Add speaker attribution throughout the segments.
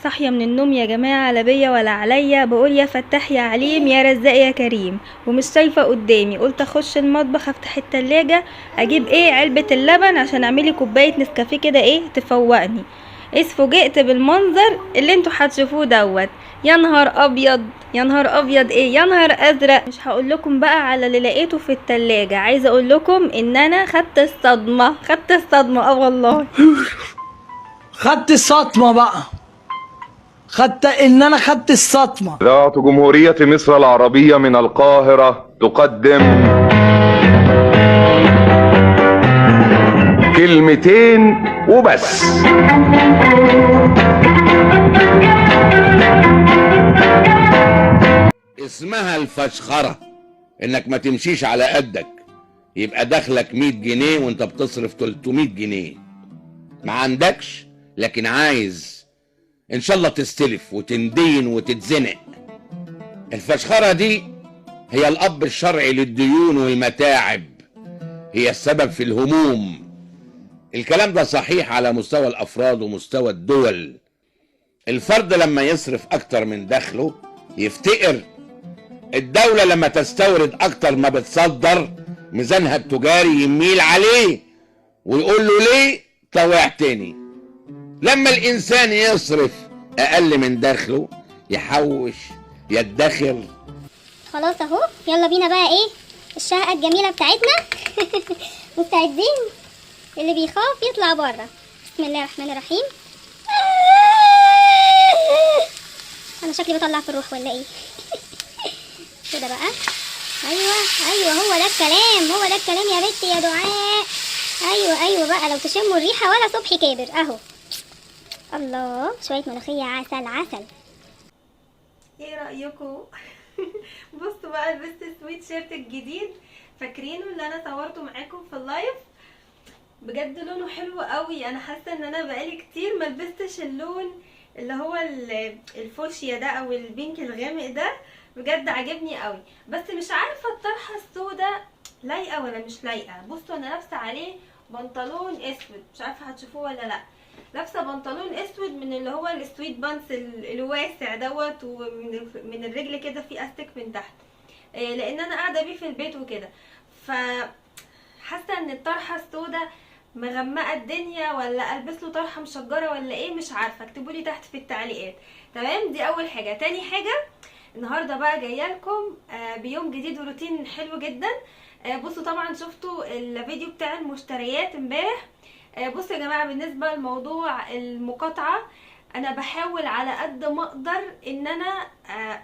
Speaker 1: صاحية من النوم يا جماعة، لا بيا ولا عليا، بقول يا فتاح يا عليم يا رزاق يا كريم، ومش شايفة قدامي. قلت اخش المطبخ افتح التلاجة اجيب ايه، علبة اللبن عشان اعملي كوباية نسكافيه كده ايه تفوقني. اذ فوجئت بالمنظر اللي انتوا هتشوفوه دوت. يا نهار ابيض، يا نهار ابيض، ايه يا نهار ازرق. مش هقول لكم بقى على اللي لقيته في التلاجة، عايزة اقول لكم ان انا خدت الصدمة، خدت الصدمة، والله.
Speaker 2: خدت الصدمة بقى. انا خدت الصدمة.
Speaker 3: إذاعة جمهورية مصر العربية من القاهرة تقدم كلمتين وبس.
Speaker 4: اسمها الفشخرة، انك ما تمشيش على قدك، يبقى دخلك 100 جنيه وانت بتصرف 300 جنيه. ما عندكش لكن عايز ان شاء الله تستلف وتندين وتتزنق. الفشخرة دي هي الاب الشرعي للديون والمتاعب، هي السبب في الهموم. الكلام ده صحيح على مستوى الافراد ومستوى الدول. الفرد لما يصرف اكتر من دخله يفتقر. الدولة لما تستورد اكتر ما بتصدر ميزانها التجاري يميل عليه ويقول له ليه طوعتني. لما الانسان يصرف اقل من دخله يحوش يدخر.
Speaker 5: خلاص اهو، يلا بينا بقى ايه الشقة الجميلة بتاعتنا. مستعدين؟ اللي بيخاف يطلع بره. بسم الله الرحمن الرحيم. انا شكلي بطلع في الروح ولا ايه؟ كده بقى. ايوه هو ده الكلام، هو ده الكلام يا بنتي يا دعاء. ايوه بقى، لو تشموا الريحة ولا صبحي كابر اهو. الله، شوية ملوخية عسل عسل.
Speaker 1: ايه رأيكم؟ بصوا بقى، لبست السويت شيرت الجديد، فاكرينه اللي انا صورته معاكم في اللايف؟ بجد لونه حلو قوي. انا حاسه ان انا بقالي كتير ما لبستش اللون اللي هو الفوشيا ده او البينك الغامق ده، بجد عجبني قوي. بس مش عارفه الطرحه السوداء لايقه ولا مش لايقه. بصوا انا لابسه عليه بنطلون اسود، مش عارفه هتشوفوه ولا لا. لابسه بنطلون اسود من اللي هو السويت بانس الواسع دوت، ومن الرجل كده في استك من تحت، لان انا قاعده بيه في البيت وكده. ف حاسه ان الطرحه السوداء مغمقه الدنيا، ولا البس له طرحه مشجره ولا ايه، مش عارفه. اكتبوا لي تحت في التعليقات. تمام، دي اول حاجه. تاني حاجه، النهارده بقى جايه لكم بيوم جديد وروتين حلو جدا. بصوا طبعا شفتوا الفيديو بتاع المشتريات امبارح. بصوا يا جماعه، بالنسبه لموضوع المقاطعه، انا بحاول على قد ما اقدر ان انا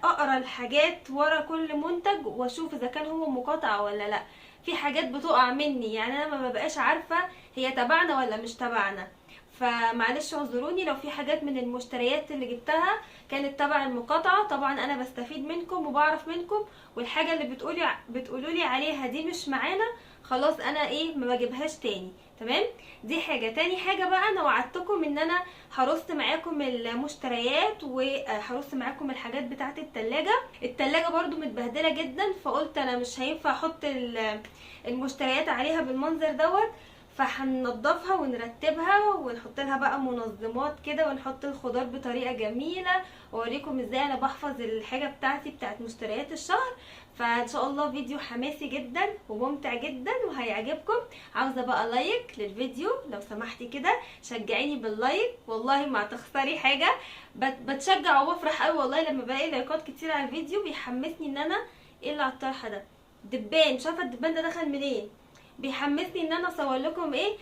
Speaker 1: اقرا الحاجات ورا كل منتج واشوف اذا كان هو مقاطعه ولا لا. في حاجات بتقع مني، يعني انا ما ببقاش عارفه هي تبعنا ولا مش تبعنا. فمعلش اعذروني لو في حاجات من المشتريات اللي جبتها كانت تبع المقاطعه. طبعا انا بستفيد منكم وبعرف منكم، والحاجه اللي بتقولوا لي عليها دي مش معانا، خلاص انا ايه ما بجيبهاش تاني. تمام، دي حاجه. تاني حاجه بقى، انا وعدتكم ان انا هرص معاكم المشتريات وهرص معاكم الحاجات بتاعه التلاجة برضو متبهدله جدا، فقلت انا مش هينفع احط المشتريات عليها بالمنظر دوت. فهننضفها ونرتبها ونحط لها بقى منظمات كده، ونحط الخضار بطريقه جميله، واوريكم ازاي انا بحفظ الحاجه بتاعتي بتاعت مشتريات الشهر. فان شاء الله فيديو حماسي جدا وممتع جدا وهيعجبكم. عاوزه بقى لايك للفيديو لو سمحتي كده، شجعيني باللايك، والله ما هتخسري حاجه. بتشجع وبفرح قوي والله لما بلاقي لايكات كتير على الفيديو، بيحمسني ان انا ايه اللي على الطرحه ده، دبان، مش عارفه الدبان ده دخل منين. بيحمسني ان انا اصور لكم ايه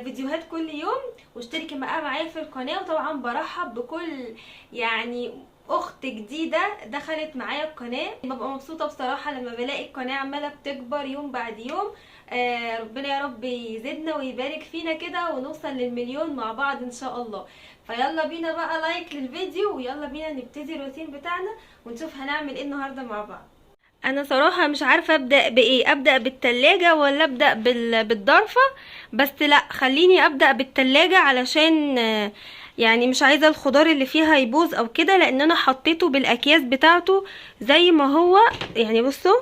Speaker 1: فيديوهات كل يوم. واشتركي معايا في القناه. وطبعا برحب بكل يعني اخت جديده دخلت معايا القناه. ببقى مبسوطه بصراحه لما بلاقي القناه عماله بتكبر يوم بعد يوم. ربنا يا رب يزيدنا ويبارك فينا كده ونوصل للمليون مع بعض ان شاء الله. فيلا بينا بقى لايك للفيديو، ويلا بينا نبتدي الروتين بتاعنا ونشوف هنعمل ايه النهارده مع بعض. انا صراحة مش عارفة ابدأ بايه، ابدأ بالتلاجة ولا ابدأ بالضرفة. بس لا، خليني ابدأ بالتلاجة علشان يعني مش عايزة الخضار اللي فيها يبوظ او كده، لان انا حطيته بالاكياس بتاعته زي ما هو. يعني بصوا،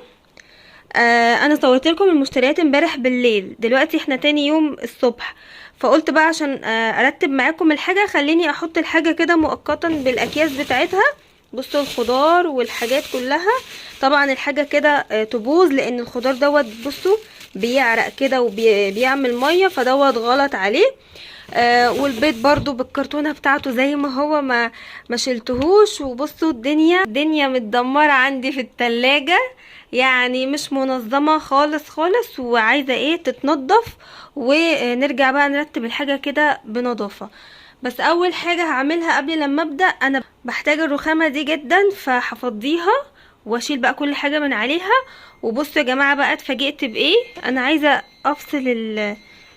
Speaker 1: انا صورت لكم المشتريات امبارح بالليل، دلوقتي احنا تاني يوم الصبح. فقلت بقى عشان ارتب معاكم الحاجة خليني احط الحاجة كده مؤقتا بالاكياس بتاعتها. بصوا الخضار والحاجات كلها، طبعا الحاجة كده تبوظ لان الخضار دوت بصوا بيعرق كده وبيعمل مية، فدوت غلط عليه. والبيض برضو بالكرتونة بتاعته زي ما هو، ما شلتهوش. وبصوا الدنيا متدمرة عندي في التلاجة، يعني مش منظمة خالص خالص، وعايزة ايه تتنضف ونرجع بقى نرتب الحاجة كده بنظافة. بس اول حاجة هعملها قبل لما ابدأ، انا بحتاج الرخامة دي جدا، فهفضيها واشيل بقى كل حاجة من عليها. وبصوا يا جماعة بقى اتفاجئت بايه، انا عايزة افصل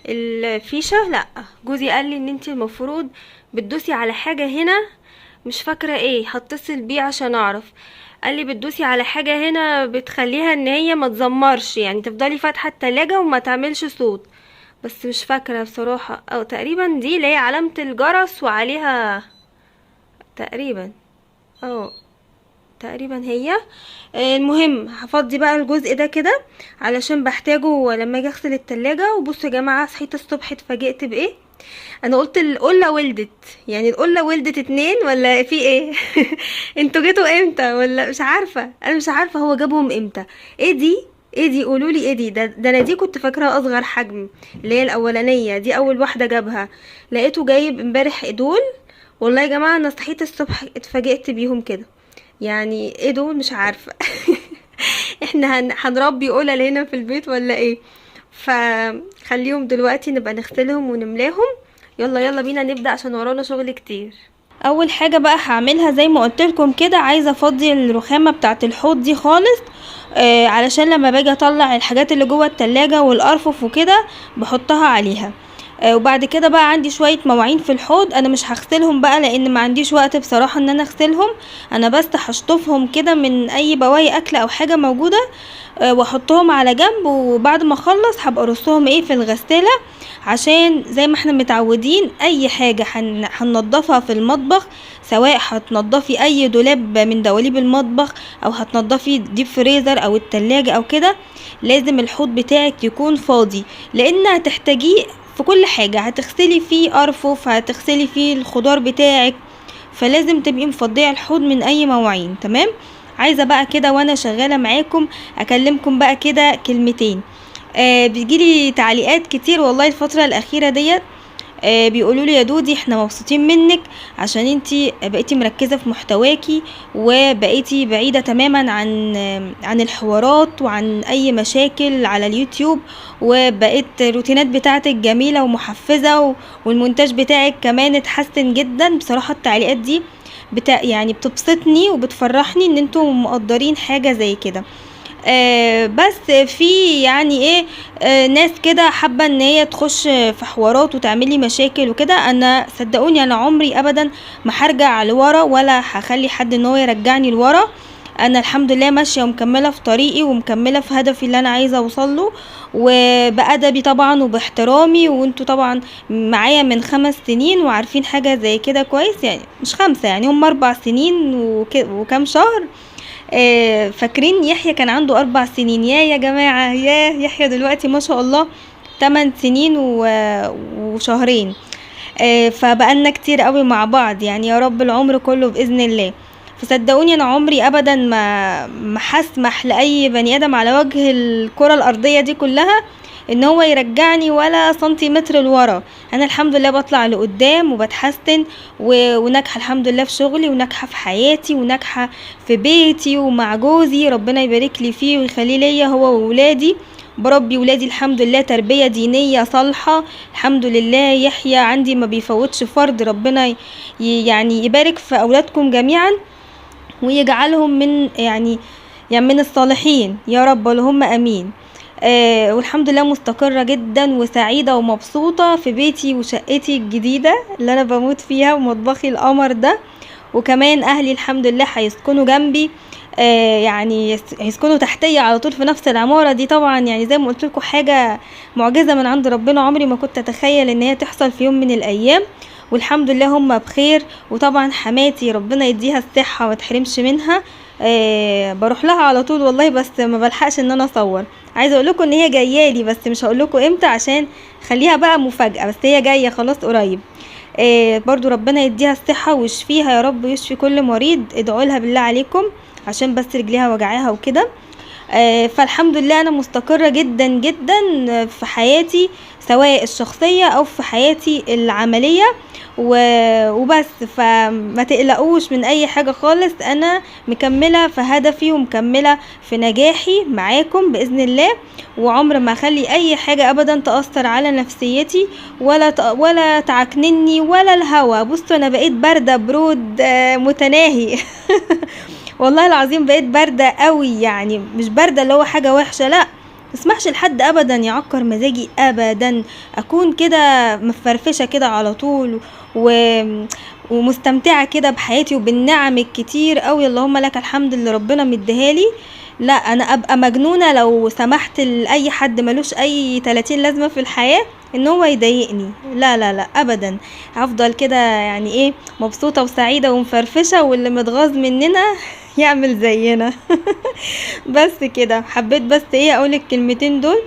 Speaker 1: الفيشة. لا، جوزي قال لي ان انت المفروض بتدوسي على حاجة هنا، مش فاكرة ايه، هتصل بيه عشان اعرف. قال لي بتدوسي على حاجة هنا بتخليها ان هي ما تزمرش، يعني تفضلي فاتحة التلاجة وما تعملش صوت، بس مش فاكرة بصراحة. او تقريبا دي اللي هي علامة الجرس وعليها تقريبا، تقريبا هي. المهم هفضي بقى الجزء ده كده علشان بحتاجه لما اجي اغسل التلاجة. وبصوا يا جماعة صحيت الصبح اتفاجئت بايه، انا قلت القلة ولدت، يعني القلة ولدت 2 ولا في ايه؟ انتوا جيتوا امتى؟ ولا مش عارفة، انا مش عارفة هو جابهم امتى. ايه دي قولولي ايه دي؟ ده انا دي كنت فاكراها اصغر حجم، اللي هي الاولانية دي اول واحدة جابها، لقيته جايب امبارح دول. والله يا جماعة انا صحيت الصبح اتفاجئت بيهم كده، يعني ايه دول مش عارفة. احنا هنربي قلل هنا في البيت ولا ايه؟ فخليهم دلوقتي نبقى نغسلهم ونملاهم. يلا بينا نبدأ عشان ورانا شغل كتير. اول حاجة بقى هعملها زي ما قلت لكم كده، عايزة افضي الرخامة بتاعة الحوض دي خالص، علشان لما باجي اطلع الحاجات اللي جوه التلاجة والارفف وكده بحطها عليها. وبعد كده بقى عندي شوية مواعين في الحوض، انا مش هغسلهم بقى لان ما عنديش وقت بصراحة ان انا اغسلهم، انا بس هشطفهم كده من اي بواقي اكل او حاجة موجودة واحطهم على جنب. وبعد ما اخلص هبقى ارصهم ايه في الغسالة، عشان زي ما احنا متعودين اي حاجة هننضفها في المطبخ، سواء هتنضفي اي دولاب من دواليب المطبخ او هتنضفي ديب فريزر او التلاجة او كده، لازم الحوض بتاعك يكون فاضي، لان هتحتاجيه في كل حاجة، هتغسلي فيه ارفف، هتغسلي فيه الخضار بتاعك، فلازم تبقي مفضيه الحوض من اي مواعين. تمام. عايزة بقى كده وانا شغالة معاكم اكلمكم بقى كده كلمتين. بيجيلي تعليقات كتير والله الفترة الاخيرة ديت، بيقولوا لي يا دودي احنا مبسوطين منك عشان انتي بقيتي مركزة في محتواكي، وبقيتي بعيدة تماما عن الحوارات وعن اي مشاكل على اليوتيوب، وبقيت الروتينات بتاعتك جميلة ومحفزة، والمونتاج بتاعك كمان اتحسن جدا. بصراحة التعليقات دي يعني بتبسطني وبتفرحني ان انتوا مقدرين حاجة زي كده. بس في يعني ايه ناس كده حابة ان هي تخش في حوارات وتعملي مشاكل وكده. انا صدقوني انا عمري ابدا ما هرجع لورا ولا هخلي حد ان هو يرجعني لورا. انا الحمد لله ماشية ومكملة في طريقي ومكملة في هدفي اللي انا عايزة اوصله، وبأدبي طبعا وباحترامي، وانتوا طبعا معايا من 5 سنين وعارفين حاجة زي كده كويس، يعني مش 5 يعني هم 4 سنين وكام شهر. فاكرين يحيى كان عنده 4 سنين؟ يا جماعة يا يحيى دلوقتي ما شاء الله 8 سنين وشهرين. فبقالنا كتير قوي مع بعض، يعني يا رب العمر كله بإذن الله. فصدقوني انا عمري ابدا ما هسمح لاي بني ادم على وجه الكرة الارضية دي كلها ان هو يرجعني ولا سنتيمتر لورا. انا الحمد لله بطلع لقدام وبتحسن وناجحه الحمد لله في شغلي، وناجحه في حياتي، وناجحه في بيتي ومع جوزي، ربنا يبارك لي فيه ويخليه ليا هو وولادي. بربي ولادي الحمد لله تربية دينية صالحة الحمد لله. يحيى عندي ما بيفوتش فرد، ربنا يعني يبارك في اولادكم جميعا ويجعلهم من الصالحين يا رب، اللهم امين. والحمد لله مستقرة جدا وسعيدة ومبسوطة في بيتي وشقتي الجديدة اللي انا بموت فيها ومطبخي القمر ده، وكمان اهلي الحمد لله هيسكنوا جنبي، يعني هيسكنوا تحتية على طول في نفس العمارة دي. طبعا يعني زي ما قلت لكم حاجة معجزة من عند ربنا، عمري ما كنت اتخيل ان هي تحصل في يوم من الايام، والحمد لله هم بخير. وطبعا حماتي ربنا يديها الصحة وما تحرمش منها، بروح لها على طول والله، بس ما بلحقش ان انا اصور. عايزه اقول لكم ان هي جايه لي، بس مش هقول لكم امتى عشان خليها بقى مفاجاه، بس هي جايه خلاص قريب. برضو ربنا يديها الصحه ويشفيها يا رب، ويشفي كل مريض. ادعوا لها بالله عليكم عشان بس رجليها وجعاها وكده. فالحمد لله انا مستقرة جدا جدا في حياتي، سواء الشخصية او في حياتي العملية وبس. فما تقلقوش من اي حاجة خالص، انا مكملة في هدفي ومكملة في نجاحي معاكم بإذن الله، وعمر ما اخلي اي حاجة ابدا تأثر على نفسيتي ولا تعكنني ولا الهوا. بصوا انا بقيت باردة برود متناهي والله العظيم بقيت باردة قوي، يعني مش باردة اللي هو حاجة وحشة، لا مسمحش لحد ابدا يعكر مزاجي ابدا. اكون كده مفرفشة كده على طول ومستمتعة كده بحياتي وبالنعم الكتير قوي اللهم لك الحمد اللي ربنا مديهالي. لا انا ابقى مجنونة لو سمحت لاي حد ملوش اي 30 لازمة في الحياة ان هو يضايقني، لا لا لا ابدا. هفضل كده يعني ايه مبسوطة وسعيدة ومفرفشة، واللي متغاظ مننا يعمل زينا بس كده حبيت بس ايه اقول الكلمتين دول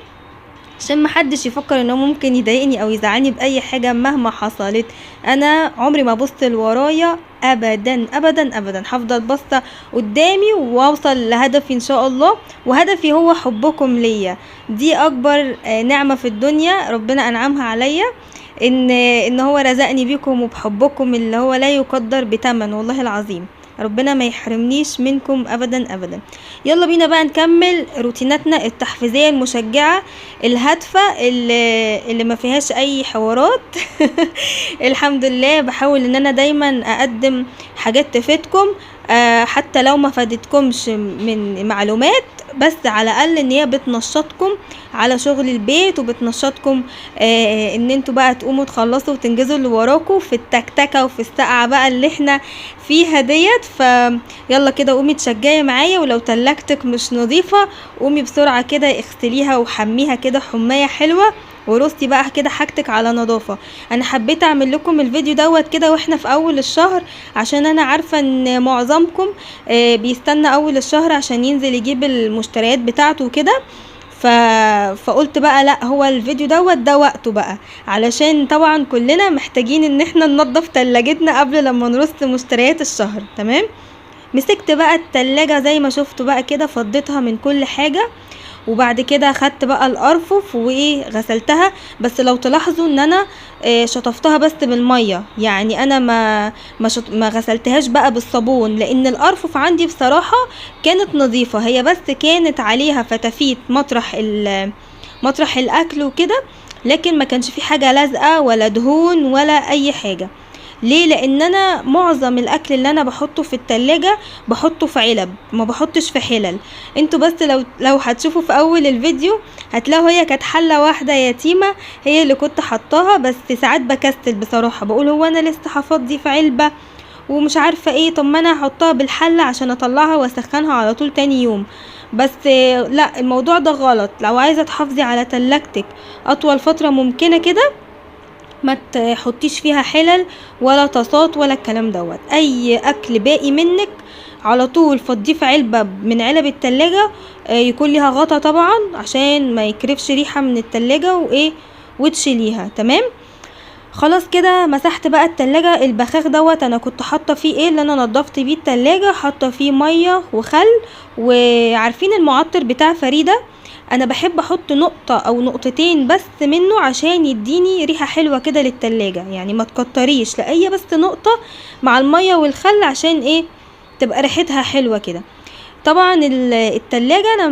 Speaker 1: عشان محدش يفكر انه ممكن يضايقني او يزعلني باي حاجة مهما حصلت. انا عمري ما بص لورايا ابدا ابدا ابدا، هفضل بصة قدامي واوصل لهدفي ان شاء الله، وهدفي هو حبكم ليا. دي اكبر نعمة في الدنيا ربنا انعمها عليا، ان هو رزقني بيكم وبحبكم اللي هو لا يقدر بتمن والله العظيم. ربنا ما يحرمنيش منكم ابدا ابدا. يلا بينا بقى نكمل روتيناتنا التحفيزيه المشجعه الهادفه اللي ما فيهاش اي حوارات الحمد لله بحاول ان انا دايما اقدم حاجات تفيدكم، حتى لو ما فادتكمش من معلومات، بس على الاقل ان هي بتنشطكم على شغل البيت، وبتنشطكم ان انتوا بقى تقوموا تخلصوا وتنجزوا اللي وراكوا في التكتكه وفي السقعه بقى اللي احنا فيها ديت. فيلا كده قومي تشجعي معايا، ولو تلاجتك مش نظيفه قومي بسرعه كده اغسليها وحميها كده حمايه حلوه، ورصي بقى كده حاجتك على نظافه. انا حبيت اعمل لكم الفيديو دوت كده واحنا في اول الشهر، عشان انا عارفه ان معظمكم بيستنى اول الشهر عشان ينزل يجيب المشتريات بتاعته وكده. فقلت بقى لا، هو الفيديو دوت ده وقته بقى، علشان طبعا كلنا محتاجين ان احنا ننظف تلاجتنا قبل لما نرص مشتريات الشهر. تمام. مسكت بقى التلاجة زي ما شفتوا بقى كده، فضيتها من كل حاجة، وبعد كده خدت بقى الارفف وايه غسلتها. بس لو تلاحظوا ان انا شطفتها بس بالميه، يعني انا ما غسلتهاش بقى بالصابون، لان الارفف عندي بصراحه كانت نظيفه، هي بس كانت عليها فتافيت مطرح الاكل وكده، لكن ما كانش في حاجه لازقه ولا دهون ولا اي حاجه. ليه؟ لان انا معظم الاكل اللي انا بحطه في التلاجة بحطه في علب، ما بحطش في حلل. انتوا بس لو هتشوفوا في اول الفيديو هتلاقوا هي كانت حلة واحدة يتيمة هي اللي كنت حطاها، بس ساعات بكسل بصراحة، بقول هو انا لسه هفضي في علبة ومش عارفة ايه، طب ما انا هحطها بالحلة عشان اطلعها واسخنها على طول تاني يوم. بس لا، الموضوع ده غلط. لو عايزة تحافظي على تلاجتك اطول فترة ممكنة كده، ما تحطيش فيها حلل ولا طاسات ولا الكلام دوت. اي اكل باقي منك على طول فضيه في علبة من علب التلاجة، يكون ليها غطا طبعا عشان ما يكرفش ريحة من التلاجة وايه وتشيليها. تمام. خلاص كده مسحت بقى التلاجة. البخاخ دوت انا كنت حاطه فيه ايه اللي انا نضفت بيه التلاجة، حاطه فيه مية وخل، وعارفين المعطر بتاع فريدة، انا بحب احط نقطة او نقطتين بس منه عشان يديني ريحة حلوة كده للتلاجة، يعني ما تكتريش، لا هي بس نقطة مع المية والخل عشان ايه تبقى ريحتها حلوة كده. طبعا التلاجة انا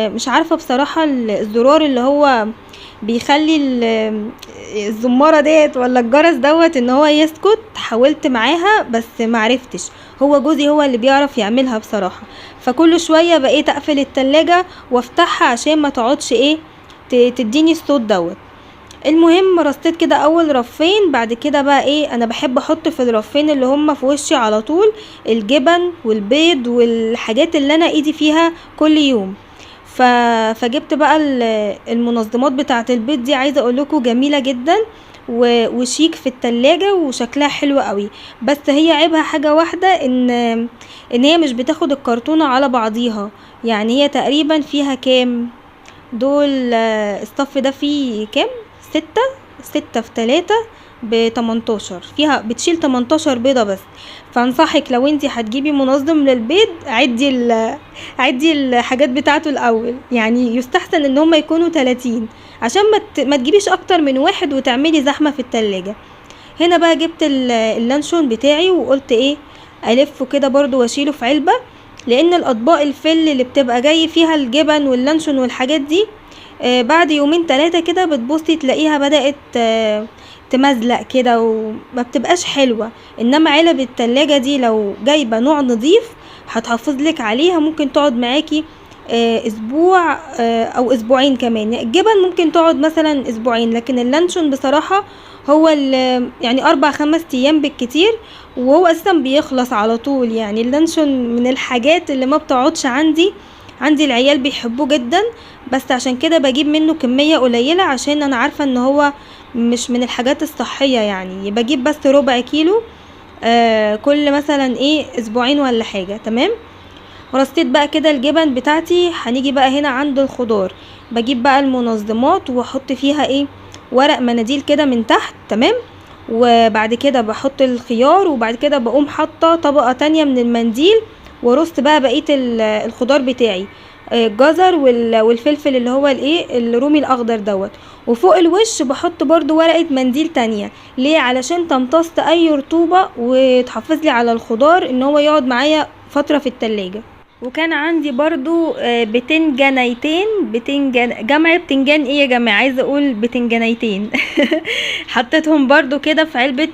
Speaker 1: مش عارفة بصراحة الزرار اللي هو بيخلي الزمارة ديت ولا الجرس دوت ان هو يسكت، حاولت معاها بس معرفتش، هو جوزي هو اللي بيعرف يعملها بصراحة. فكل شوية بقيت اقفل التلاجة وافتحها عشان ما تقعدش ايه تديني الصوت دوت. المهم رصيت كده اول رفين، بعد كده بقى ايه انا بحب احط في الرفين اللي هم في وشي على طول الجبن والبيض والحاجات اللي انا ايدي فيها كل يوم. فجبت بقى المنظمات بتاعه البيض دي، عايزه اقول لكم جميله جدا وشيك في التلاجة وشكلها حلو قوي. بس هي عيبها حاجة واحدة، ان هي مش بتاخد الكرتونة على بعضيها. يعني هي تقريبا فيها كام دول، الصف ده فيه كام، 6 في 3 ب18، فيها بتشيل 18 بيضة بس. فانصحك لو انتي هتجيبي منظم للبيض عدي الحاجات بتاعته الاول. يعني يستحسن ان هم يكونوا 30 عشان ما تجيبيش اكتر من واحد وتعملي زحمة في التلاجة. هنا بقى جبت اللانشون بتاعي وقلت ايه الفه كده برضو واشيله في علبة، لان الاطباق الفل اللي بتبقى جاي فيها الجبن واللانشون والحاجات دي بعد 2-3 كده بتبصي تلاقيها بدأت تمزلق كده وما بتبقاش حلوة. انما علب التلاجة دي لو جايبة نوع نظيف هتحافظ لك عليها، ممكن تقعد معاكي اسبوع او اسبوعين كمان. الجبن ممكن تقعد مثلا اسبوعين، لكن اللانشون بصراحة هو يعني 4-5 ايام بالكتير، وهو اساسا بيخلص على طول. يعني اللانشون من الحاجات اللي ما بتقعدش عندي العيال بيحبوه جدا، بس عشان كده بجيب منه كمية قليلة عشان انا عارفة ان هو مش من الحاجات الصحية. يعني بجيب بس ربع كيلو كل مثلا اسبوعين ولا حاجة. تمام. ورصيت بقى كده الجبن بتاعتي. هنيجي بقى هنا عند الخضار، بجيب بقى المنظمات واحط فيها ورق مناديل كده من تحت. تمام. وبعد كده بحط الخيار، وبعد كده بقوم حاطة طبقة تانية من المنديل، ورص بقى بقية الخضار بتاعي، الجزر والفلفل اللي هو الرومي الاخضر دوت. وفوق الوش بحط برضو ورقة منديل تانية. ليه؟ علشان تمتص اي رطوبة وتحافظ لي على الخضار ان هو يقعد معايا فترة في التلاجة. وكان عندي برضو بتنجانيتين، جمع بتنجان يا جماعة، عايزة اقول بتنجانيتين حطيتهم برضو كده في علبة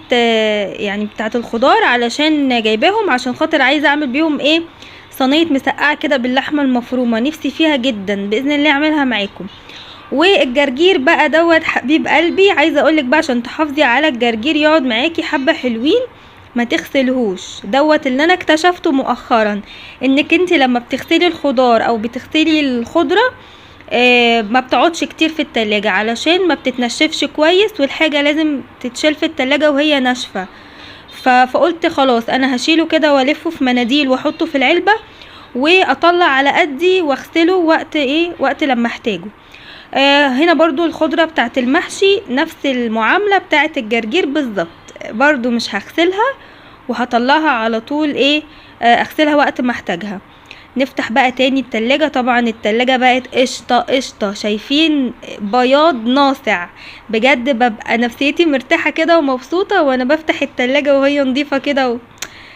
Speaker 1: يعني بتاعة الخضار، علشان جايباهم عشان خاطر عايزة اعمل بيهم صينية مسقعة كده باللحمة المفرومة، نفسي فيها جدا، بإذن الله اعملها معاكم. والجرجير بقى دوت حبيب قلبي، عايزة اقولك بقى عشان تحافظي على الجرجير يقعد معاكي حبة حلوين ما تغسلهوش. دوت اللي انا اكتشفته مؤخرا، انك انت لما بتغسلي الخضار او بتغسلي الخضرة ما بتقعدش كتير في التلاجة، علشان ما بتتنشفش كويس، والحاجة لازم تتشال في التلاجة وهي ناشفة. فقلت خلاص انا هشيله كده والفه في مناديل واحطه في العلبة، واطلع على قدي واغسله وقت لما احتاجه. هنا برضو الخضرة بتاعت المحشي نفس المعاملة بتاعت الجرجير بالظبط، برضو مش هغسلها وهطلعها على طول اغسلها وقت ما احتاجها. نفتح بقى تاني التلاجة. طبعا التلاجة بقت قشطة، شايفين بياض ناصع بجد، ببقى نفسيتي مرتاحة كده ومبسوطة وانا بفتح التلاجة وهي نظيفة كده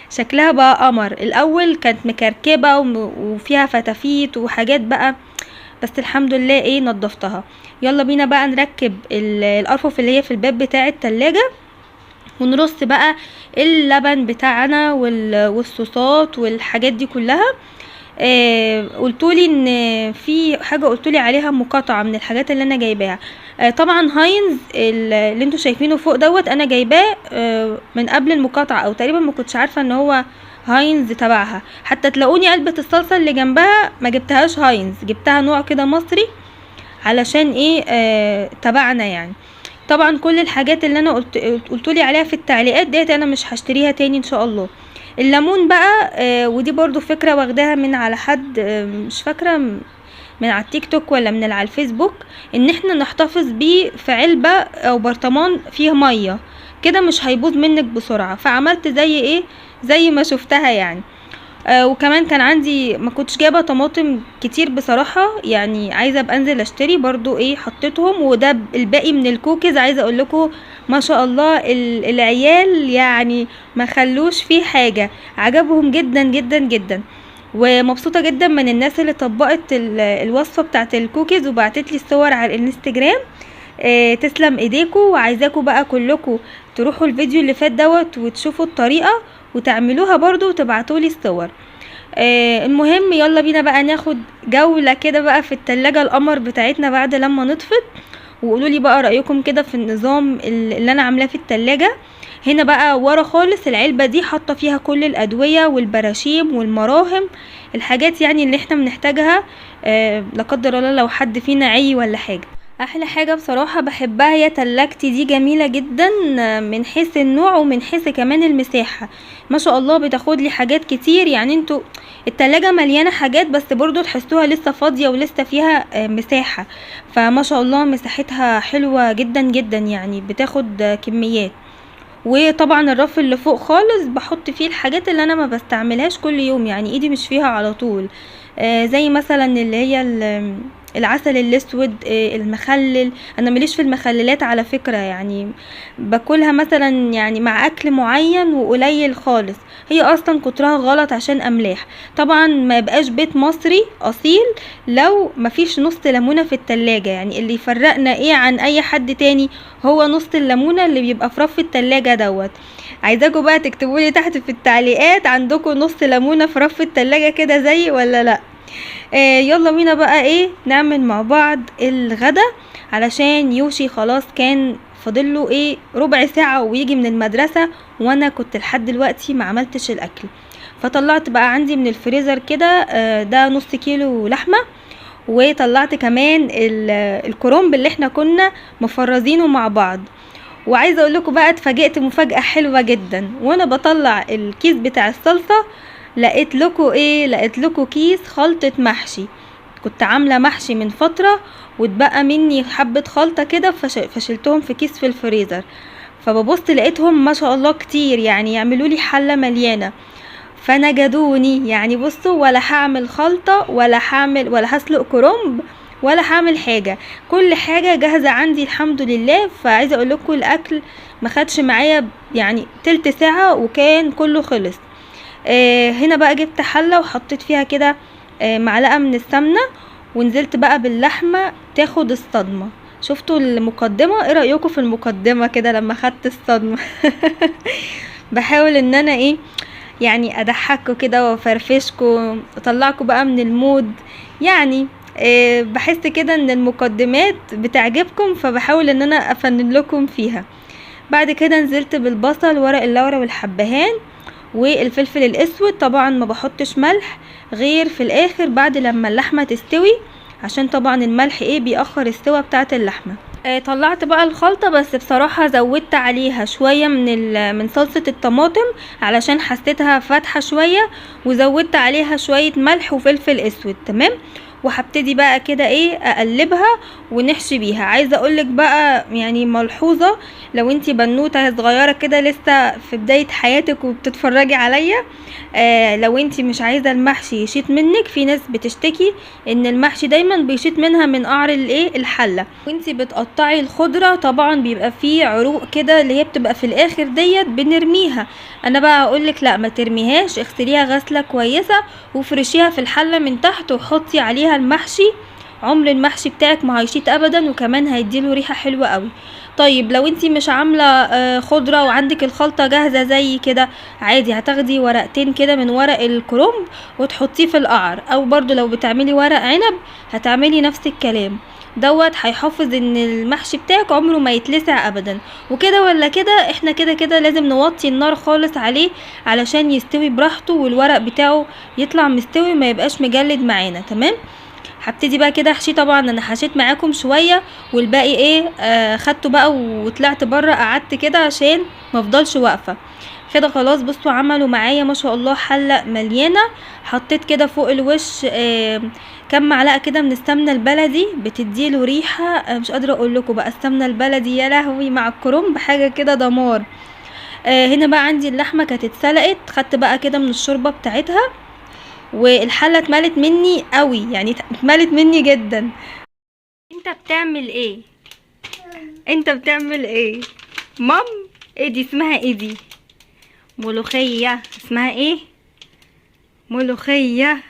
Speaker 1: شكلها بقى قمر. الاول كانت مكركبة وفيها فتافيت وحاجات بقى، بس الحمد لله نضفتها. يلا بينا بقى نركب الارفف اللي هي في الباب بتاع التلاجة، ونرص بقى اللبن بتاعنا والصوصات والحاجات دي كلها. قلتولي ان في حاجة قلتولي عليها مقاطعة من الحاجات اللي انا جايباها. طبعا هاينز اللي انتوا شايفينه فوق دوت انا جايباه من قبل المقاطعة، او تقريبا ما كنتش عارفة ان هو هاينز تبعها. حتى تلاقوني علبة الصلصة اللي جنبها ما جبتهاش هاينز، جبتها نوع كده مصري علشان تبعنا يعني. طبعا كل الحاجات اللي انا قلتولي عليها في التعليقات ديت انا مش هشتريها تاني ان شاء الله. الليمون بقى ودي برضو فكرة واخداها من على حد مش فاكرة من على التيك توك ولا من على الفيسبوك، ان احنا نحتفظ بيه في علبة او برطمان فيه مية كده مش هيبوظ منك بسرعة. فعملت زي ما شفتها يعني. وكمان كان عندي ما كنتش جايبه طماطم كتير بصراحه، يعني عايزه ابقى انزل اشتري برضو حطيتهم. وده الباقي من الكوكيز، عايزه اقول لكم ما شاء الله العيال يعني ما خلوش فيه حاجه، عجبهم جدا جدا جدا. ومبسوطه جدا من الناس اللي طبقت الوصفه بتاعت الكوكيز وبعتت لي الصور على الانستجرام. تسلم ايديكم، وعايزاكم بقى كلكم تروحوا الفيديو اللي فات دوت وتشوفوا الطريقه وتعملوها برضو وتبعتولي الصور. المهم يلا بينا بقى ناخد جولة كده بقى في التلاجة القمر بتاعتنا بعد لما نطفت، وقولولي بقى رأيكم كده في النظام اللي انا عاملاه في التلاجة. هنا بقى ورا خالص العلبة دي حاطة فيها كل الأدوية والبراشيم والمراهم، الحاجات يعني اللي احنا بنحتاجها لا قدر الله لو حد فينا عي ولا حاجة. احلى حاجة بصراحة بحبها هي تلاجتي دي، جميلة جدا من حيث النوع ومن حيث كمان المساحة. ما شاء الله بتاخد لي حاجات كتير، يعني انتوا التلاجة مليانة حاجات بس برضو تحسوها لسه فاضية ولسه فيها مساحة. فما شاء الله مساحتها حلوة جدا جدا، يعني بتاخد كميات. وطبعا الرف اللي فوق خالص بحط فيه الحاجات اللي انا ما بستعملهاش كل يوم، يعني ايدي مش فيها على طول. زي مثلا اللي هي العسل الاسود، المخلل. انا مليش في المخللات على فكرة، يعني باكلها مثلا يعني مع اكل معين وقليل خالص، هي اصلا كترها غلط عشان املاح. طبعا ما يبقاش بيت مصري اصيل لو مفيش نص ليمونة في التلاجة، يعني اللي يفرقنا ايه عن اي حد تاني هو نص الليمونة اللي بيبقى في رف التلاجة دوت. عايزاكم بقى تكتبولي تحت في التعليقات عندكم نص ليمونة في رف التلاجة كده زي ولا لا. يلا بينا بقى ايه نعمل مع بعض الغدا، علشان يوشي خلاص كان فاضله ايه ربع ساعة ويجي من المدرسة، وانا كنت لحد دلوقتي ما عملتش الاكل. فطلعت بقى عندي من الفريزر كده ده نص كيلو لحمة، وطلعت كمان الكرنب اللي احنا كنا مفرزينه مع بعض. وعايزه اقول لكم بقى اتفاجئت مفاجأة حلوة جدا وانا بطلع الكيس بتاع الصلصة. لقيت لكم كيس خلطة محشي. كنت عاملة محشي من فترة واتبقى مني حبة خلطة كده فشلتهم في كيس في الفريزر، فببص لقيتهم ما شاء الله كتير، يعني يعملوا لي حلة مليانة. فنجدوني يعني بصوا، ولا هعمل خلطة ولا هسلق كرنب ولا هعمل حاجة، كل حاجة جاهزة عندي الحمد لله. فعايزة اقول لكم الاكل ما خدش معايا يعني تلت ساعة وكان كله خلص. هنا بقى جبت حلة وحطيت فيها كده معلقة من السمنة، ونزلت بقى باللحمة تاخد الصدمة. شفتوا المقدمة؟ ايه رأيكم في المقدمة كده لما خدت الصدمة؟ بحاول ان انا ايه يعني اضحكوا كده وافرفشكوا اطلعكوا بقى من المود، يعني بحس كده ان المقدمات بتعجبكم فبحاول ان انا افنن لكم فيها. بعد كده نزلت بالبصل ورق اللورا والحبهان والفلفل الاسود. طبعا ما بحطش ملح غير في الاخر بعد لما اللحمة تستوي، عشان طبعا الملح بيأخر السوا بتاعة اللحمة. طلعت بقى الخلطة، بس بصراحة زودت عليها شوية من صلصة الطماطم علشان حسيتها فاتحة شوية، وزودت عليها شوية ملح وفلفل اسود. تمام. وهبتدي بقى كده اقلبها ونحشي بيها. عايزه اقولك بقى يعني ملحوظه، لو انتي بنوته صغيره كده لسه في بدايه حياتك وبتتفرجي عليا، لو انتي مش عايزه المحشي يشيط منك، في ناس بتشتكي ان المحشي دايما بيشيط منها من قعر الحله، وانتي بتقطعي الخضره طبعا بيبقى فيه عروق كده اللي هي بتبقى في الاخر ديت بنرميها. انا بقى اقولك لا، ما ترميهاش، اغسليها غسله كويسه وفرشيها في الحله من تحت وحطي عليها المحشي. عمر المحشي بتاعك ما هيشيط ابدا، وكمان هيديله ريحه حلوه قوي. طيب لو انتي مش عامله خضره وعندك الخلطه جاهزه زي كده، عادي هتاخدي ورقتين كده من ورق الكرنب وتحطيه في القعر، او برضو لو بتعملي ورق عنب هتعملي نفس الكلام دوت، هيحافظ ان المحشي بتاعك عمره ما يتلسع ابدا. وكده ولا كده احنا كده لازم نوطي النار خالص عليه علشان يستوي براحته والورق بتاعه يطلع مستوي ما يبقاش مجلد معانا. تمام. هبتدي بقى كده احشي. طبعا انا حشيت معاكم شويه والباقي خدته بقى وطلعت بره، قعدت كده عشان ما افضلش واقفه كده. خلاص بصوا عملوا معايا ما شاء الله حله مليانه. حطيت كده فوق الوش كام معلقه كده من السمنه البلدي، بتديله ريحه مش قادره اقول لكم بقى. السمنه البلدي يا لهوي مع الكرنب حاجه كده دمار. هنا بقى عندي اللحمه كانت اتسلقت، خدت بقى كده من الشوربه بتاعتها، والحله اتملت مني قوي، يعني اتملت مني جدا. انت بتعمل ايه؟ انت بتعمل ايه مام؟ ايه دي اسمها ايه دي؟ ملوخيه. اسمها ايه؟ ملوخيه.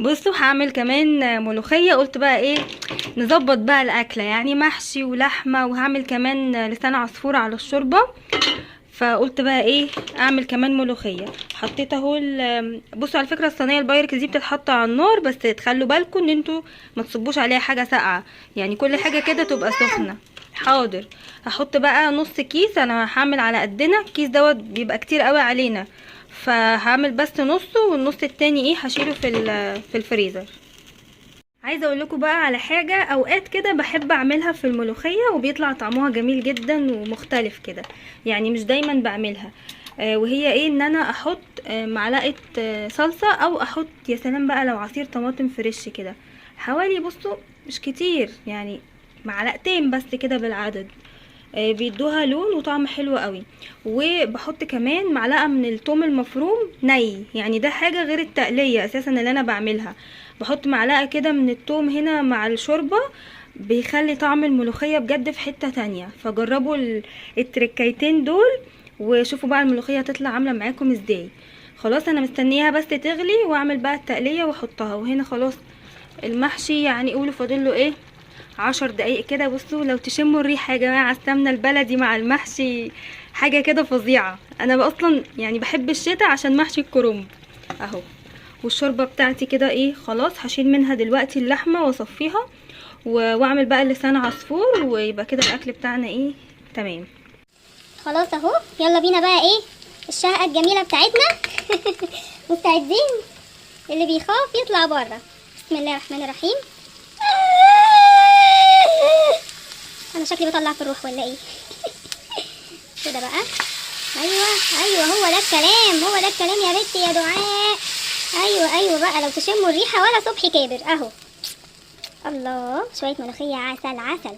Speaker 1: بصوا هعمل كمان ملوخيه. قلت بقى نظبط بقى الاكله، يعني محشي ولحمه، وهعمل كمان لسان عصفور على الشوربه، فقلت بقى اعمل كمان ملوخيه. حطيت اهو. بصوا على فكره الصينيه البايركس دي بتتحط على النار، بس تخلوا بالكم ان انتوا ما تصبوش عليها حاجه ساقعه، يعني كل حاجه كده تبقى سخنه. حاضر. هحط بقى نص كيس، انا هعمل على قدنا، الكيس دوت بيبقى كتير قوي علينا، فهعمل بس نصه والنص التاني هشيله في الفريزر. عايزه اقول لكم بقى على حاجه، اوقات كده بحب اعملها في الملوخيه وبيطلع طعمها جميل جدا ومختلف كده، يعني مش دايما بعملها. وهي ايه، ان انا احط معلقه صلصه، او احط يا سلام بقى لو عصير طماطم فريش كده، حوالي بصوا مش كتير يعني، معلقتين بس كده بالعدد، بيدوها لون وطعم حلو قوي. وبحط كمان معلقه من الثوم المفروم ني، يعني ده حاجه غير التقليه اساسا اللي انا بعملها. بحط معلقه كده من الثوم هنا مع الشوربه، بيخلي طعم الملوخيه بجد في حته تانية. فجربوا التركيتين دول وشوفوا بقى الملوخيه هتطلع عامله معاكم ازاي. خلاص انا مستنيها بس تغلي واعمل بقى التقليه واحطها. وهنا خلاص المحشي يعني قولوا فاضله ايه 10 دقايق كده. بصوا لو تشموا الريحه يا جماعه، السمنه البلدي مع المحشي حاجه كده فظيعه. انا اصلا يعني بحب الشتاء عشان محشي الكرنب اهو. والشوربه بتاعتي كده ايه خلاص، هشيل منها دلوقتي اللحمه واصفيها واعمل بقى لسان عصفور، ويبقى كده الاكل بتاعنا ايه تمام.
Speaker 5: خلاص اهو، يلا بينا بقى ايه الشهقة الجميلة بتاعتنا. مستعدين؟ اللي بيخاف يطلع بره. بسم الله الرحمن الرحيم. انا شكلي بطلع في الروح ولا ايه؟ كده بقى. ايوه هو ده الكلام، هو ده الكلام يا بنتي يا دعاء. ايوه بقى لو تشموا الريحة ولا صبحي كابر اهو. الله، شوية ملوخية عسل عسل.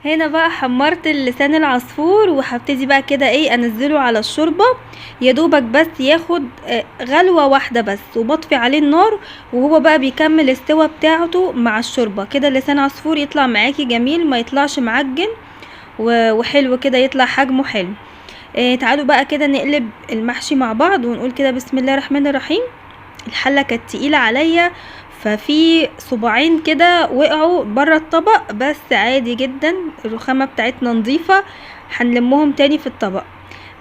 Speaker 1: هنا بقى حمرت اللسان العصفور وهبتدي بقى كده ايه انزله على الشوربه، يا دوبك بس ياخد غلوه واحده بس، وبطفي عليه النار وهو بقى بيكمل السوا بتاعته مع الشوربه. كده لسان عصفور يطلع معاكي جميل، ما يطلعش معجن وحلو كده، يطلع حجمه حلو. تعالوا بقى كده نقلب المحشي مع بعض ونقول كده بسم الله الرحمن الرحيم. الحله كانت تقيله عليا، ففي صباعين كده وقعوا بره الطبق، بس عادي جدا، الرخامه بتاعتنا نظيفه، هنلمهم تاني في الطبق.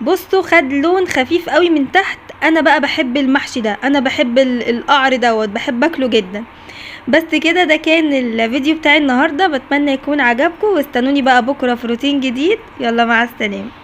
Speaker 1: بصوا خد لون خفيف قوي من تحت. انا بقى بحب المحشي ده، انا بحب القعر دوت، بحب اكله جدا. بس كده ده كان الفيديو بتاعي النهارده، بتمنى يكون عجبكم، واستنوني بقى بكره في روتين جديد. يلا مع السلامه.